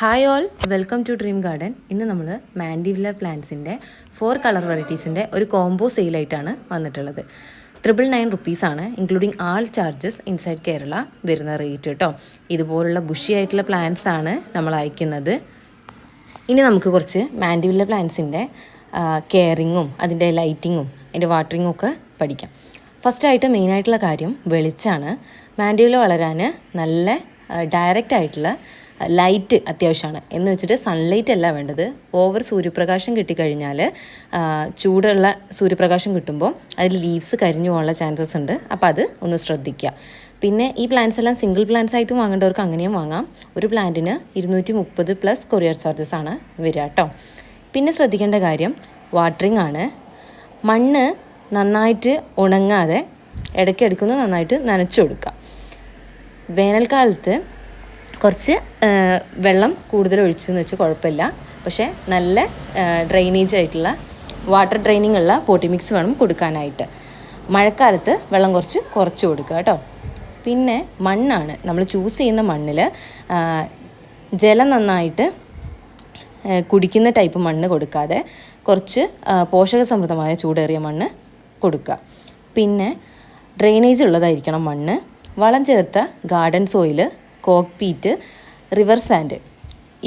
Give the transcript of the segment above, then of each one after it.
Hi all, welcome to dream garden. ഇന്ന് നമ്മൾ mandevilla പ്ലാന്റ്സിൻ്റെ 4 colour വെറൈറ്റീസിൻ്റെ ഒരു കോംബോ സെയിലായിട്ടാണ് വന്നിട്ടുള്ളത്. 999 റുപ്പീസാണ് ഇൻക്ലൂഡിങ് ആൾ ചാർജസ് ഇൻസൈഡ് കേരള വരുന്ന റേറ്റ് കേട്ടോ. ഇതുപോലുള്ള ബുഷി ആയിട്ടുള്ള പ്ലാന്റ്സ് ആണ് നമ്മൾ അയക്കുന്നത്. ഇനി നമുക്ക് കുറച്ച് മാൻഡിവില്ല പ്ലാന്റ്സിൻ്റെ കെയറിങ്ങും അതിൻ്റെ ലൈറ്റിങ്ങും അതിൻ്റെ വാട്ടറിങ്ങും ഒക്കെ പഠിക്കാം. ഫസ്റ്റായിട്ട് മെയിനായിട്ടുള്ള കാര്യം വെളിച്ചമാണ്. മാൻഡിവില്ല വളരാൻ നല്ല ഡയറക്റ്റ് ആയിട്ടുള്ള ലൈറ്റ് അത്യാവശ്യമാണ്. എന്ന് വെച്ചിട്ട് സൺലൈറ്റ് അല്ല വേണ്ടത്. ഓവർ സൂര്യപ്രകാശം കിട്ടിക്കഴിഞ്ഞാൽ ചൂടുള്ള സൂര്യപ്രകാശം കിട്ടുമ്പോൾ അതിൽ ലീവ്സ് കരിഞ്ഞു പോകാനുള്ള ചാൻസസ് ഉണ്ട്. അപ്പോൾ അത് ഒന്ന് ശ്രദ്ധിക്കുക. പിന്നെ ഈ പ്ലാന്റ്സ് എല്ലാം സിംഗിൾ പ്ലാന്റ്സ് ആയിട്ട് വാങ്ങേണ്ടവർക്ക് അങ്ങനെയും വാങ്ങാം. ഒരു പ്ലാന്റിന് 230 പ്ലസ് കൊറിയർ ചാർജസ് ആണ് വരിക കേട്ടോ. പിന്നെ ശ്രദ്ധിക്കേണ്ട കാര്യം വാട്ടറിങ് ആണ്. മണ്ണ് നന്നായിട്ട് ഉണങ്ങാതെ ഇടയ്ക്കിടയ്ക്കൊന്ന് നന്നായിട്ട് നനച്ചു കൊടുക്കുക. വേനൽക്കാലത്ത് കുറച്ച് വെള്ളം കൂടുതൽ ഒഴിച്ചെന്ന് വെച്ചാൽ കുഴപ്പമില്ല. പക്ഷേ നല്ല ഡ്രെയിനേജ് ആയിട്ടുള്ള വാട്ടർ ഡ്രെയിനിങ് ഉള്ള പോട്ടി മിക്സ് വേണം കൊടുക്കാനായിട്ട്. മഴക്കാലത്ത് വെള്ളം കുറച്ച് കൊടുക്കുക കേട്ടോ. പിന്നെ മണ്ണാണ് നമ്മൾ ചൂസ് ചെയ്യുന്ന മണ്ണിൽ ജലം നന്നായിട്ട് കുടിക്കുന്ന ടൈപ്പ് മണ്ണ് കൊടുക്കാതെ കുറച്ച് പോഷകസമൃദ്ധമായ ചൂടേറിയ മണ്ണ് കൊടുക്കുക. പിന്നെ ഡ്രെയിനേജ് ഉള്ളതായിരിക്കണം മണ്ണ്. വളം ചേർത്ത garden soil, coco peat, river sand,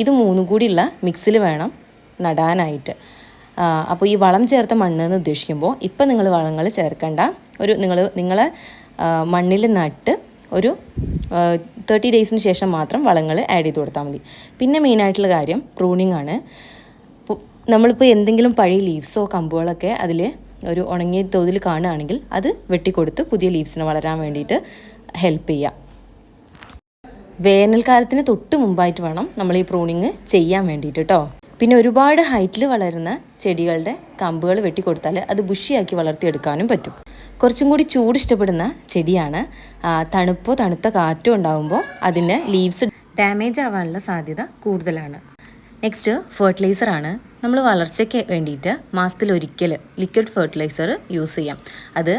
ഇത് മൂന്നും കൂടിയുള്ള മിക്സിൽ വേണം നടാനായിട്ട്. അപ്പോൾ ഈ വളം ചേർത്ത മണ്ണ് എന്ന് ഉദ്ദേശിക്കുമ്പോൾ ഇപ്പം നിങ്ങൾ വളങ്ങൾ ചേർക്കേണ്ട. നിങ്ങൾ മണ്ണിൽ നട്ട് ഒരു 30 ഡേയ്സിന് ശേഷം മാത്രം വളങ്ങൾ ആഡ് ചെയ്ത് കൊടുത്താൽ മതി. പിന്നെ മെയിനായിട്ടുള്ള കാര്യം പ്രൂണിങ് ആണ്. നമ്മളിപ്പോൾ എന്തെങ്കിലും പഴയ ലീവ്സോ കമ്പുകളൊക്കെ അതിൽ ഒരു ഉണങ്ങിയ തോതിൽ കാണുകയാണെങ്കിൽ അത് വെട്ടിക്കൊടുത്ത് പുതിയ ലീവ്സിന് വളരാൻ വേണ്ടിയിട്ട് ഹെൽപ്പ് ചെയ്യുക. വേനൽക്കാലത്തിന് തൊട്ട് മുമ്പായിട്ട് വേണം നമ്മൾ ഈ പ്രൂണിങ് ചെയ്യാൻ വേണ്ടിയിട്ട് കേട്ടോ. പിന്നെ ഒരുപാട് ഹൈറ്റിൽ വളരുന്ന ചെടികളുടെ കമ്പുകൾ വെട്ടിക്കൊടുത്താൽ അത് ബുഷിയാക്കി വളർത്തിയെടുക്കാനും പറ്റും. കുറച്ചും കൂടി ചൂട് ഇഷ്ടപ്പെടുന്ന ചെടിയാണ്. തണുത്ത കാറ്റോ ഉണ്ടാകുമ്പോൾ അതിൻ്റെ ലീവ്സ് ഡാമേജ് ആവാനുള്ള സാധ്യത കൂടുതലാണ്. നെക്സ്റ്റ് ഫെർട്ടിലൈസറാണ്. നമ്മൾ വളർച്ചയ്ക്ക് വേണ്ടിയിട്ട് മാസത്തിലൊരിക്കൽ ലിക്വിഡ് ഫെർട്ടിലൈസർ യൂസ് ചെയ്യാം. അത്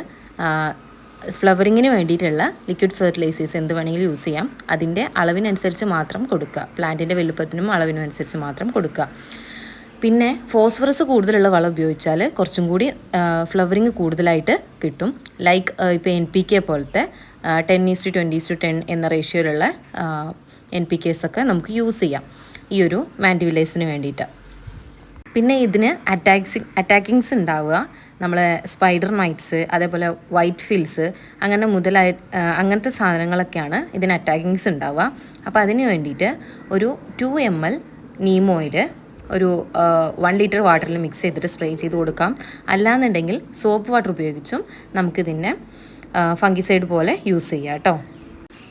ഫ്ലവറിങ്ങിന് വേണ്ടിയിട്ടുള്ള ലിക്വിഡ് ഫെർട്ടിലൈസേഴ്സ് എന്ത് വേണമെങ്കിലും യൂസ് ചെയ്യാം. അതിൻ്റെ അളവിനനുസരിച്ച് മാത്രം കൊടുക്കുക. പ്ലാന്റിൻ്റെ വലുപ്പത്തിനും അളവിനും അനുസരിച്ച് മാത്രം കൊടുക്കുക. പിന്നെ ഫോസ്ഫറസ് കൂടുതലുള്ള വളം ഉപയോഗിച്ചാൽ കുറച്ചും കൂടി ഫ്ലവറിങ് കൂടുതലായിട്ട് കിട്ടും. ലൈക്ക് ഇപ്പോൾ NPK പോലത്തെ 10:20:10 എന്ന റേഷ്യോയിലുള്ള NPKs ഒക്കെ നമുക്ക് യൂസ് ചെയ്യാം ഈ ഒരു മാൻഡിവില്ലൈസിന് വേണ്ടിയിട്ട്. പിന്നെ ഇതിന് അറ്റാക്കിങ്സ് ഉണ്ടാവുക. നമ്മളെ സ്പൈഡർ മൈറ്റ്സ്, അതേപോലെ വൈറ്റ് ഫിൽസ്, അങ്ങനത്തെ സാധനങ്ങളൊക്കെയാണ് ഇതിന് അറ്റാക്കിങ്സ് ഉണ്ടാവുക. അപ്പോൾ അതിന് വേണ്ടിയിട്ട് ഒരു 2 ml നീം ഓയിൽ ഒരു 1 ലിറ്റർ വാട്ടറിൽ മിക്സ് ചെയ്തിട്ട് സ്പ്രേ ചെയ്ത് കൊടുക്കാം. അല്ലാന്നുണ്ടെങ്കിൽ സോപ്പ് വാട്ടർ ഉപയോഗിച്ചും നമുക്കിതിനെ ഫംഗിസൈഡ് പോലെ യൂസ് ചെയ്യാം കേട്ടോ.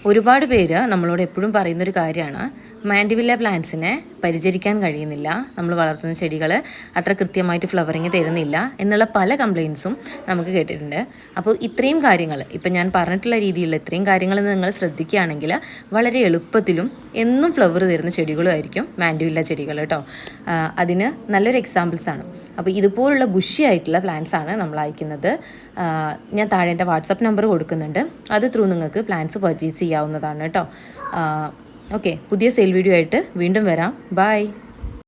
ഒരുപാട് പേര് നമ്മളോട് എപ്പോഴും പറയുന്നൊരു കാര്യമാണ് മാൻഡിവില്ല പ്ലാന്റ്സിനെ പരിചരിക്കാൻ കഴിയുന്നില്ല, നമ്മൾ വളർത്തുന്ന ചെടികൾ അത്ര കൃത്യമായിട്ട് ഫ്ലവറിങ് തരുന്നില്ല എന്നുള്ള പല കംപ്ലയിൻസും നമുക്ക് കേട്ടിട്ടുണ്ട്. അപ്പോൾ ഇത്രയും കാര്യങ്ങൾ ഇപ്പം ഞാൻ പറഞ്ഞിട്ടുള്ള രീതിയിലുള്ള ഇത്രയും കാര്യങ്ങൾ നിങ്ങൾ ശ്രദ്ധിക്കുകയാണെങ്കിൽ വളരെ എളുപ്പത്തിലും എന്നും ഫ്ലവർ തരുന്ന ചെടികളുമായിരിക്കും മാൻഡിവില്ല ചെടികൾ കേട്ടോ. അതിന് നല്ലൊരു എക്സാമ്പിൾസാണ്. അപ്പോൾ ഇതുപോലുള്ള ബുഷി ആയിട്ടുള്ള പ്ലാന്റ്സ് ആണ് നമ്മൾ അയക്കുന്നത്. ഞാൻ താഴെ എൻ്റെ വാട്സപ്പ് നമ്പർ കൊടുക്കുന്നുണ്ട്. അത് ത്രൂ നിങ്ങൾക്ക് പ്ലാന്റ്സ് പർച്ചേസ് ചെയ്യാവുന്നതാണ് കേട്ടോ. ഓക്കെ, പുതിയ സെയിൽ വീഡിയോ ആയിട്ട് വീണ്ടും വരാം. ബൈ.